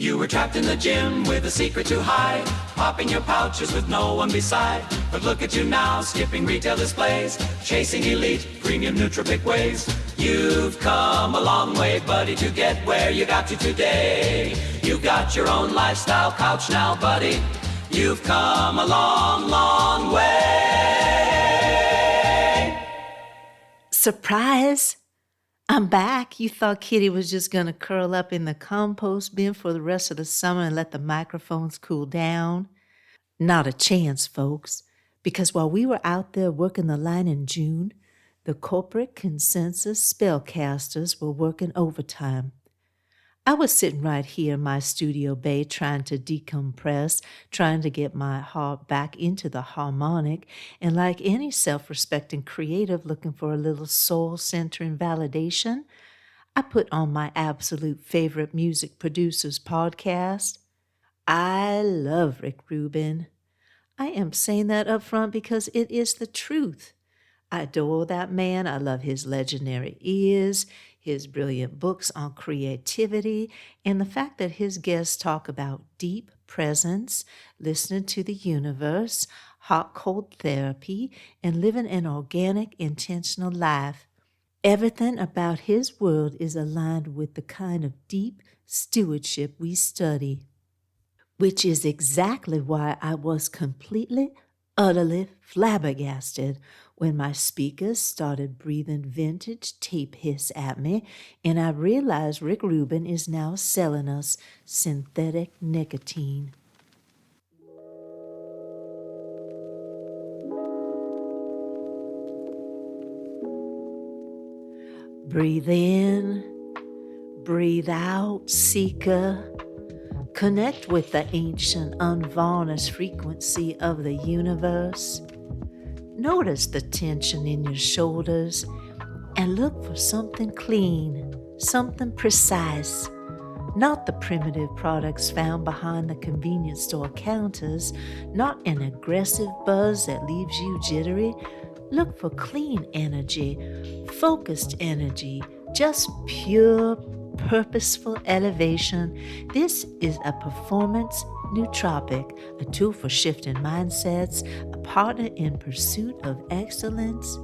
You were trapped in the gym with a secret to hide, popping your pouches with no one beside. But look at you now, skipping retail displays, chasing elite premium nootropic waves. You've come a long way, buddy, to get where you got to today. You've got your own lifestyle couch now, buddy. You've come a long, long way. Surprise! I'm back. You thought Kitty was just going to curl up in the compost bin for the rest of the summer and let the microphones cool down? Not a chance, folks, because while we were out there working the line in June, the corporate consensus spellcasters were working overtime. I was sitting right here in my studio bay trying to decompress, trying to get my heart back into the harmonic, and like any self-respecting creative looking for a little soul-centering validation, I put on my absolute favorite music producer's podcast. I love Rick Rubin. I am saying that up front because it is the truth. I adore that man. I love his legendary ears, his brilliant books on creativity, and the fact that his guests talk about deep presence, listening to the universe, hot-cold therapy, and living an organic, intentional life. Everything about his world is aligned with the kind of deep stewardship we study, which is exactly why I was completely, utterly flabbergasted when my speakers started breathing vintage tape hiss at me, and I realized Rick Rubin is now selling us synthetic nicotine. Breathe in, breathe out, seeker. Connect with the ancient, unvarnished frequency of the universe. Notice the tension in your shoulders and look for something clean, something precise. Not the primitive products found behind the convenience store counters, not an aggressive buzz that leaves you jittery. Look for clean energy, focused energy, just pure, purposeful elevation. This is a performance nootropic, a tool for shifting mindsets, a partner in pursuit of excellence.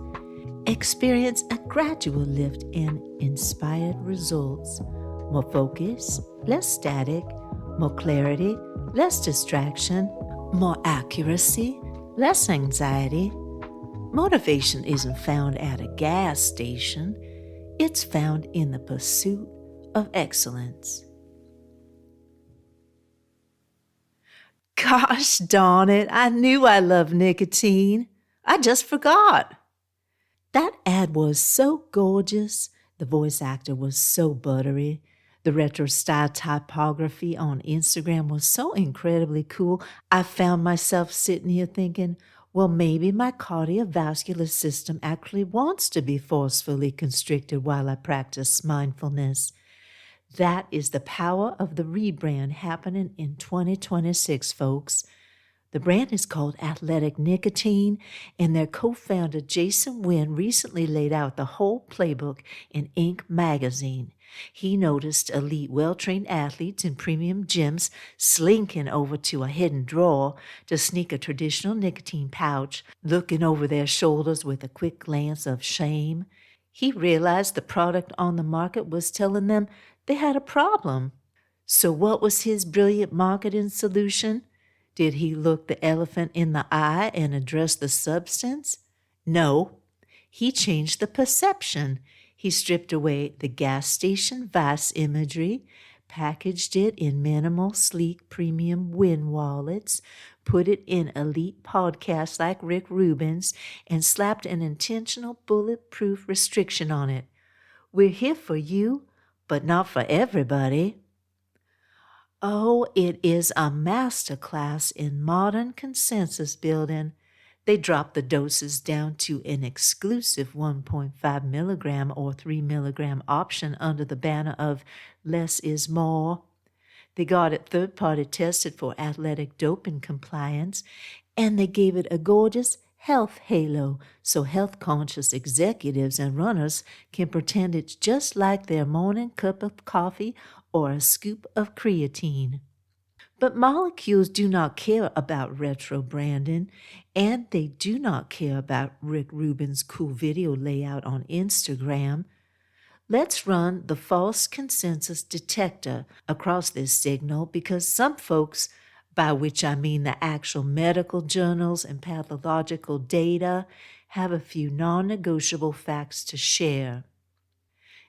Experience a gradual lift in inspired results. More focus, less static, more clarity, less distraction, more accuracy, less anxiety. Motivation isn't found at a gas station. It's found in the pursuit of excellence. Gosh darn it, I knew I loved nicotine. I just forgot. That ad was so gorgeous. The voice actor was so buttery. The retro style typography on Instagram was so incredibly cool. I found myself sitting here thinking, well, maybe my cardiovascular system actually wants to be forcefully constricted while I practice mindfulness. That is the power of the rebrand happening in 2026, folks. The brand is called Athletic Nicotine, and their co-founder Jason Wynn recently laid out the whole playbook in Inc. magazine. He noticed elite, well-trained athletes in premium gyms slinking over to a hidden drawer to sneak a traditional nicotine pouch, looking over their shoulders with a quick glance of shame. He realized the product on the market was telling them they had a problem. So what was his brilliant marketing solution? Did he look the elephant in the eye and address the substance? No. He changed the perception. He stripped away the gas station vice imagery, packaged it in minimal, sleek, premium Win wallets, put it in elite podcasts like Rick Rubin's, and slapped an intentional bulletproof restriction on it. We're here for you, but not for everybody. Oh, it is a masterclass in modern consensus building. They dropped the doses down to an exclusive 1.5 milligram or 3 milligram option under the banner of less is more. They got it third-party tested for athletic doping compliance, and they gave it a gorgeous health halo so health-conscious executives and runners can pretend it's just like their morning cup of coffee or a scoop of creatine. But molecules do not care about retro Brandon, and they do not care about Rick Rubin's cool video layout on Instagram. Let's run the false consensus detector across this signal because some folks, by which I mean the actual medical journals and pathological data, have a few non-negotiable facts to share.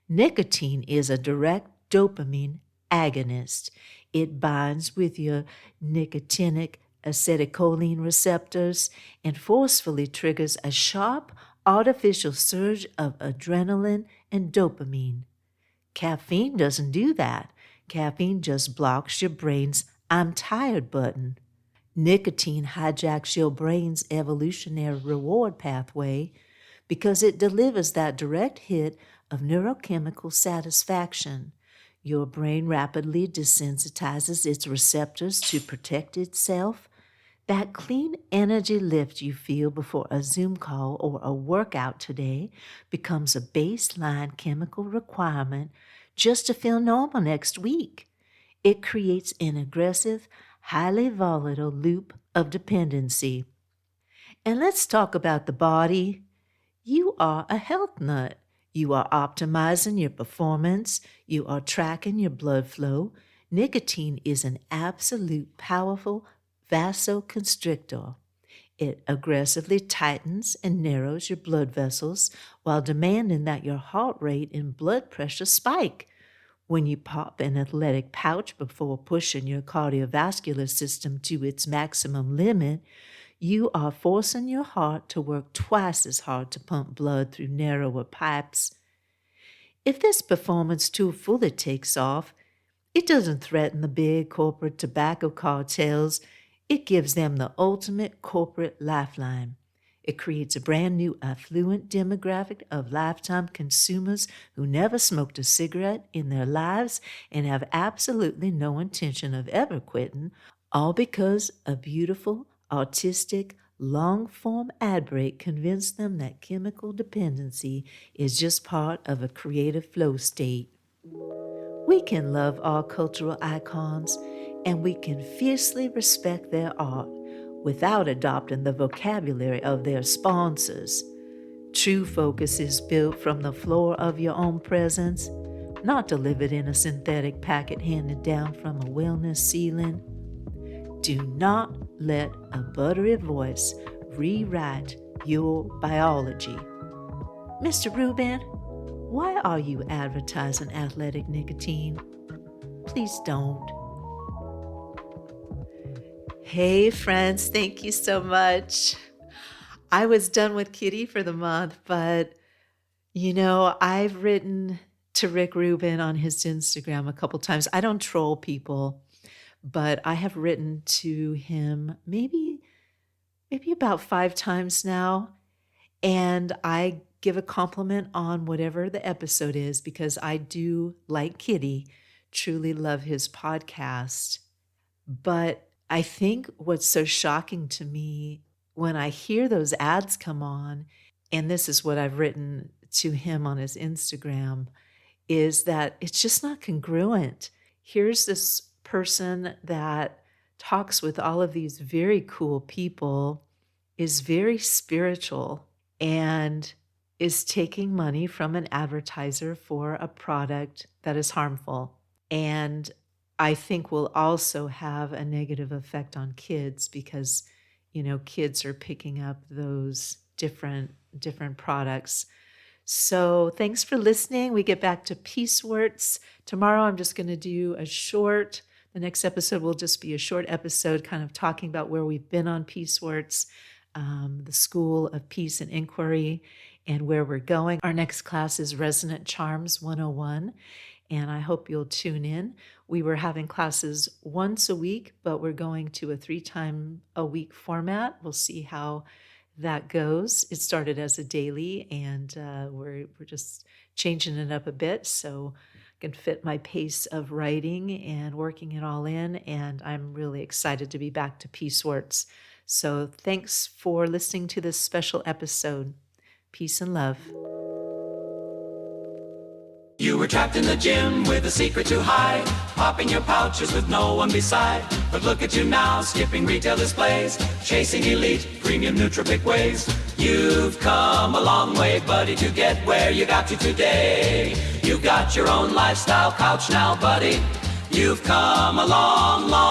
Nicotine is a direct dopamine agonist. It binds with your nicotinic acetylcholine receptors and forcefully triggers a sharp, artificial surge of adrenaline and dopamine. Caffeine doesn't do that. Caffeine just blocks your brain's "I'm tired" button. Nicotine hijacks your brain's evolutionary reward pathway because it delivers that direct hit of neurochemical satisfaction. Your brain rapidly desensitizes its receptors to protect itself. That clean energy lift you feel before a Zoom call or a workout today becomes a baseline chemical requirement just to feel normal next week. It creates an aggressive, highly volatile loop of dependency. And let's talk about the body. You are a health nut. You are optimizing your performance. You are tracking your blood flow. Nicotine is an absolute powerful vasoconstrictor. It aggressively tightens and narrows your blood vessels while demanding that your heart rate and blood pressure spike. When you pop an athletic pouch before pushing your cardiovascular system to its maximum limit, you are forcing your heart to work twice as hard to pump blood through narrower pipes. If this performance too fully takes off, it doesn't threaten the big corporate tobacco cartels. It gives them the ultimate corporate lifeline. It creates a brand new affluent demographic of lifetime consumers who never smoked a cigarette in their lives and have absolutely no intention of ever quitting, all because a beautiful, artistic, long-form ad break convinced them that chemical dependency is just part of a creative flow state. We can love our cultural icons, and we can fiercely respect their art without adopting the vocabulary of their sponsors. True focus is built from the floor of your own presence, not delivered in a synthetic packet handed down from a wellness ceiling. Do not let a buttery voice rewrite your biology. Mr. Rubin, why are you advertising athletic nicotine? Please don't. Hey friends, thank you so much. I was done with Kitty for the month, but I've written to Rick Rubin on his Instagram a couple times. I don't troll people, but I have written to him maybe about 5 times now, and I give a compliment on whatever the episode is because I do, like Kitty, truly love his podcast. But I think what's so shocking to me when I hear those ads come on, and this is what I've written to him on his Instagram, is that it's just not congruent. Here's this person that talks with all of these very cool people, is very spiritual, and is taking money from an advertiser for a product that is harmful. And I think will also have a negative effect on kids because, kids are picking up those different products. So thanks for listening. We get back to Peace Worts. Tomorrow I'm just going to do the next episode will just be a short episode kind of talking about where we've been on Peace Worts, the School of Peace and Inquiry, and where we're going. Our next class is Resonant Charms 101. And I hope you'll tune in. We were having classes once a week, but we're going to a 3-time-a-week format. We'll see how that goes. It started as a daily, and we're just changing it up a bit so I can fit my pace of writing and working it all in. And I'm really excited to be back to Peace Worts. So thanks for listening to this special episode. Peace and love. You were trapped in the gym with a secret to hide, popping your pouches with no one beside. But look at you now, skipping retail displays, chasing elite premium nootropic ways. You've come a long way, buddy, to get where you got to today. You've got your own lifestyle couch now, buddy. You've come a long, long